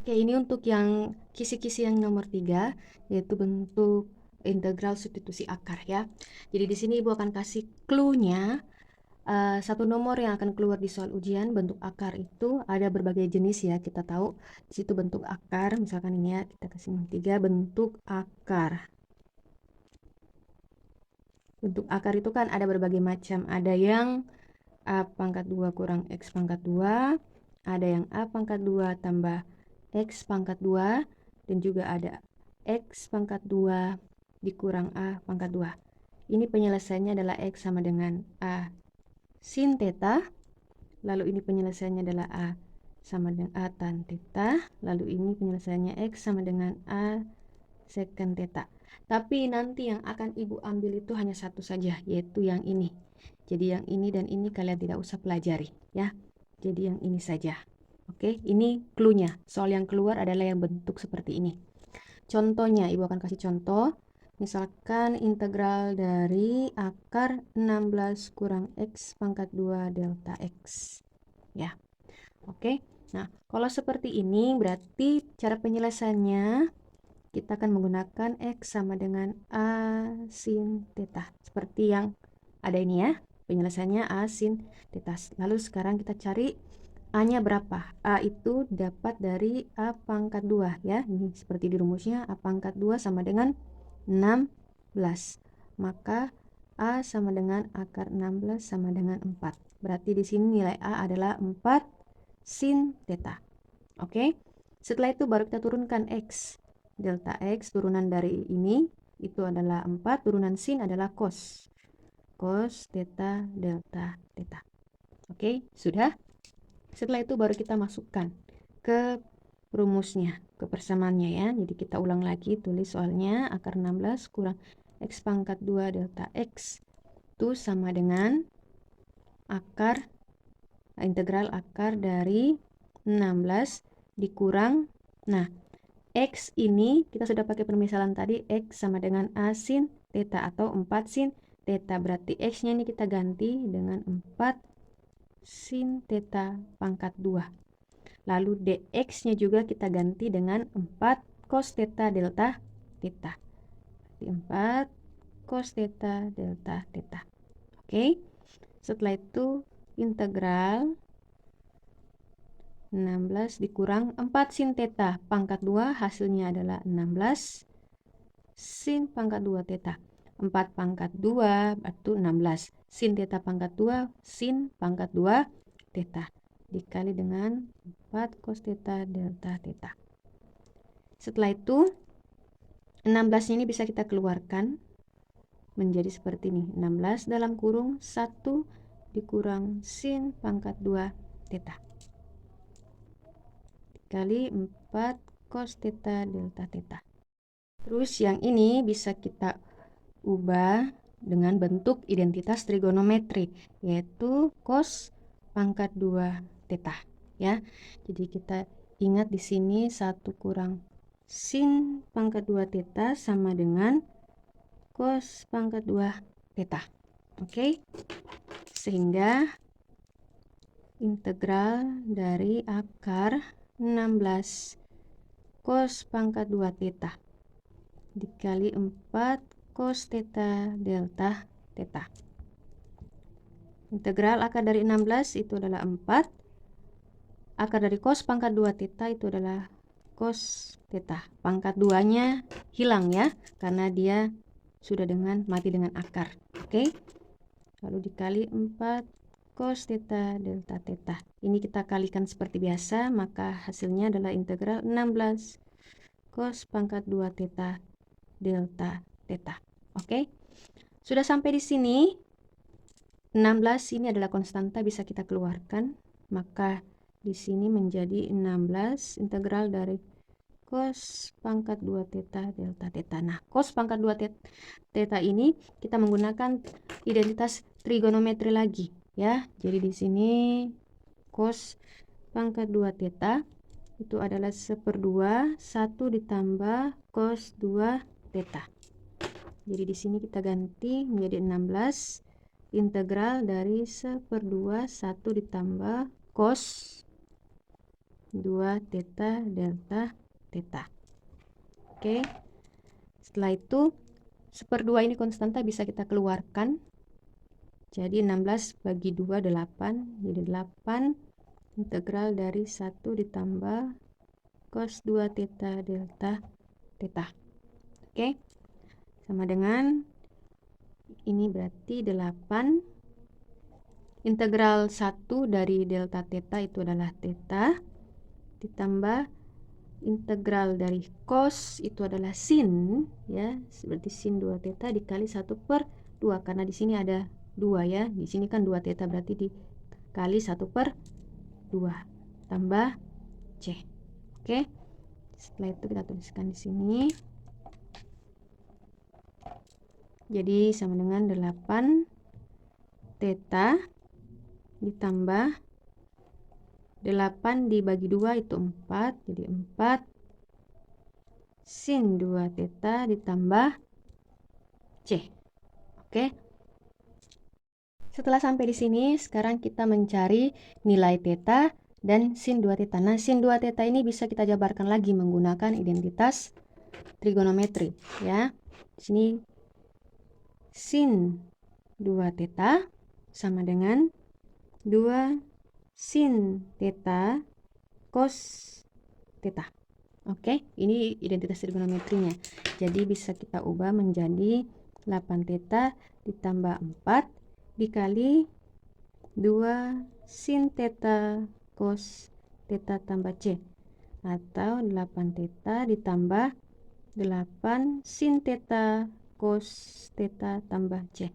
Oke, ini untuk yang kisi-kisi yang nomor 3, yaitu bentuk integral substitusi akar ya. Jadi di sini Ibu akan kasih clue-nya. Satu nomor yang akan keluar di soal ujian bentuk akar itu ada berbagai jenis ya. Kita tahu di situ bentuk akar, misalkan ini ya, kita kasih nomor 3 bentuk akar. Bentuk akar itu kan ada berbagai macam. Ada yang A pangkat 2 kurang X pangkat 2, ada yang A pangkat 2 tambah X pangkat 2, dan juga ada X pangkat 2 dikurang A pangkat 2. Ini penyelesaiannya adalah X sama dengan A sin theta, lalu ini penyelesaiannya adalah A sama dengan A tan theta, lalu ini penyelesaiannya X sama dengan A secant theta. Tapi nanti yang akan Ibu ambil itu hanya satu saja, yaitu yang ini. Jadi yang ini dan ini kalian tidak usah pelajari ya. Jadi yang ini saja. Oke, ini clue-nya. Soal yang keluar adalah yang bentuk seperti ini. Contohnya, Ibu akan kasih contoh. Misalkan integral dari akar 16 kurang X pangkat 2 delta X. Ya, oke. Nah, kalau seperti ini berarti cara penyelesaiannya kita akan menggunakan X sama dengan A sin theta. Seperti yang ada ini ya. Penyelesaiannya A sin theta. Lalu sekarang kita cari A-nya berapa? A itu dapat dari A pangkat 2 ya. Ini seperti di rumusnya A pangkat 2 sama dengan 16. Maka A sama dengan akar 16 sama dengan 4. Berarti di sini nilai A adalah 4 sin theta. Oke. Setelah itu baru kita turunkan X. Delta X turunan dari ini itu adalah 4, turunan sin adalah cos. Cos theta delta theta. Oke, sudah? Setelah itu baru kita masukkan ke rumusnya, ke persamaannya ya. Jadi kita ulang lagi, tulis soalnya akar 16 kurang X pangkat 2 delta X itu sama dengan akar integral akar dari 16 dikurang, nah X ini kita sudah pakai permisalan tadi, X sama dengan A sin theta atau 4 sin theta. Berarti X-nya ini kita ganti dengan 4 sin theta pangkat 2. Lalu dx-nya juga kita ganti dengan 4 cos theta delta theta. 4 cos theta delta theta. Oke. Setelah itu integral 16 dikurang 4 sin theta pangkat 2, hasilnya adalah 16 sin pangkat 2 theta. 4 pangkat 2 itu 16. Sin theta pangkat 2 sin pangkat 2 theta dikali dengan 4 cos theta delta theta. Setelah itu 16 ini bisa kita keluarkan menjadi seperti ini. 16 dalam kurung 1 dikurang sin pangkat 2 theta dikali 4 cos theta delta theta. Terus yang ini bisa kita ubah dengan bentuk identitas trigonometri, yaitu cos pangkat 2 theta ya. Jadi kita ingat di sini 1 kurang sin pangkat 2 theta sama dengan cos pangkat 2 theta. Oke. Sehingga integral dari akar 16 cos pangkat 2 theta dikali 4 cos theta delta theta. Integral akar dari 16 itu adalah 4. Akar dari cos pangkat 2 theta itu adalah cos theta. Pangkat 2-nya hilang ya, karena dia sudah mati dengan akar. Oke. Lalu dikali 4 cos theta delta theta. Ini kita kalikan seperti biasa, maka hasilnya adalah integral 16 cos pangkat 2 theta delta theta. Oke. Sudah sampai di sini. 16 ini adalah konstanta, bisa kita keluarkan. Maka di sini menjadi 16 integral dari cos pangkat 2 theta delta theta. Nah, cos pangkat 2 theta ini kita menggunakan identitas trigonometri lagi ya. Jadi di sini cos pangkat 2 theta itu adalah 1/2 1 ditambah cos 2 theta. Jadi di sini kita ganti menjadi 16 integral dari 1/2 1 ditambah cos 2 theta delta theta. Oke. Setelah itu 1/2 ini konstanta bisa kita keluarkan. Jadi 16 bagi 2 8. Jadi 8 integral dari 1 ditambah cos 2 theta delta theta. Oke. Sama dengan ini berarti 8 integral 1 dari delta theta itu adalah theta ditambah integral dari cos itu adalah sin, ya, seperti sin 2 theta dikali 1/2 karena di sini ada 2 ya. Di sini kan 2 theta berarti dikali 1/2 tambah C. Oke. Setelah itu kita tuliskan di sini. Jadi sama dengan 8 theta ditambah 8 dibagi 2 itu 4. Jadi 4 sin 2 theta ditambah C. Oke. Setelah sampai di sini, sekarang kita mencari nilai theta dan sin 2 theta. Nah, sin 2 theta ini bisa kita jabarkan lagi menggunakan identitas trigonometri, ya. Di sini sin 2 theta sama dengan 2 sin theta cos theta. Oke, ini identitas trigonometrinya. Jadi bisa kita ubah menjadi 8 theta ditambah 4 dikali 2 sin theta cos theta tambah C, atau 8 theta ditambah 8 sin theta cos theta tambah C.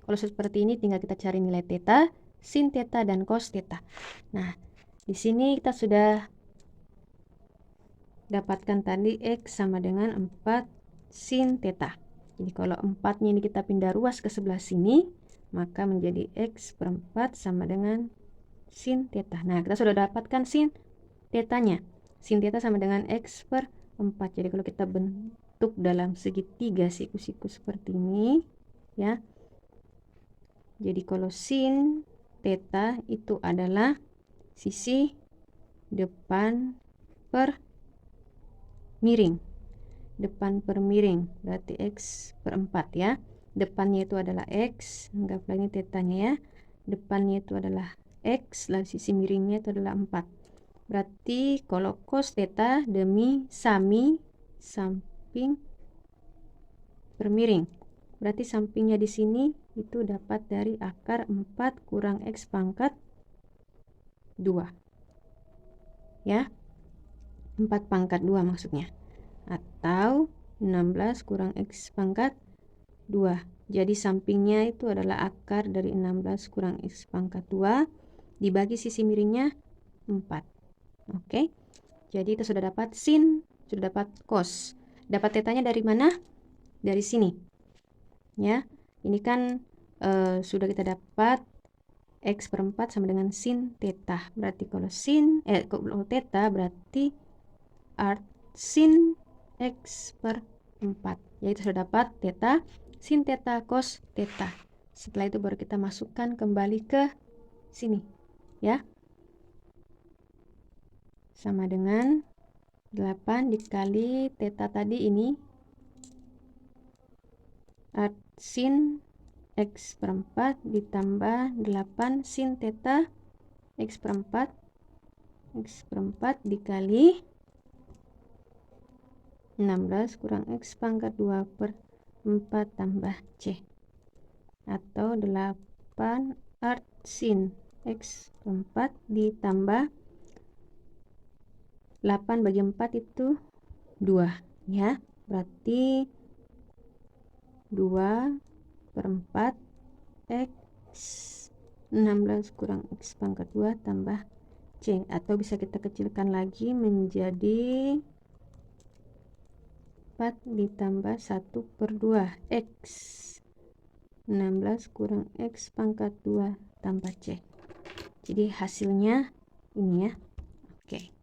Kalau seperti ini tinggal kita cari nilai theta, sin theta, dan cos theta. Nah, di sini kita sudah dapatkan tadi X sama dengan 4 sin theta. Jadi kalau 4-nya ini kita pindah ruas ke sebelah sini, maka menjadi X per 4 sama dengan sin theta. Nah, kita sudah dapatkan sin theta-nya. Sin theta sama dengan X per 4. Jadi kalau kita bentuk dalam segitiga siku-siku seperti ini, ya. Jadi kalau sin theta itu adalah sisi depan per miring. Depan per miring berarti X per 4, ya. Depannya itu adalah X, anggaplah ini tetanya, ya. Depannya itu adalah X, lalu sisi miringnya itu adalah 4. Berarti kalau cos theta demi sami samping per miring. Berarti sampingnya di sini itu dapat dari akar 4 kurang X pangkat 2. Ya. 4 pangkat 2 maksudnya. Atau 16 kurang X pangkat 2. Jadi sampingnya itu adalah akar dari 16 kurang X pangkat 2 dibagi sisi miringnya 4. Oke. Jadi itu sudah dapat sin, sudah dapat cos. Dapat tetanya dari mana? Dari sini. Ya. Ini kan sudah kita dapat X per 4 sama dengan sin theta. Berarti kalau kalau theta berarti art sin X per 4. Yaitu sudah dapat theta, sin theta, cos theta. Setelah itu baru kita masukkan kembali ke sini, ya. Sama dengan 8 dikali theta tadi ini, art sin X per 4 ditambah 8 sin theta X per 4. X per 4 dikali 16 kurang X pangkat 2 per 4 tambah C, atau 8 art sin X per 4 ditambah 8 bagi 4 itu 2, ya. Berarti 2 per 4 X 16 kurang X pangkat 2 tambah C, atau bisa kita kecilkan lagi menjadi 4 ditambah 1 per 2 X 16 kurang X pangkat 2 tambah C. Jadi hasilnya ini, ya. Oke.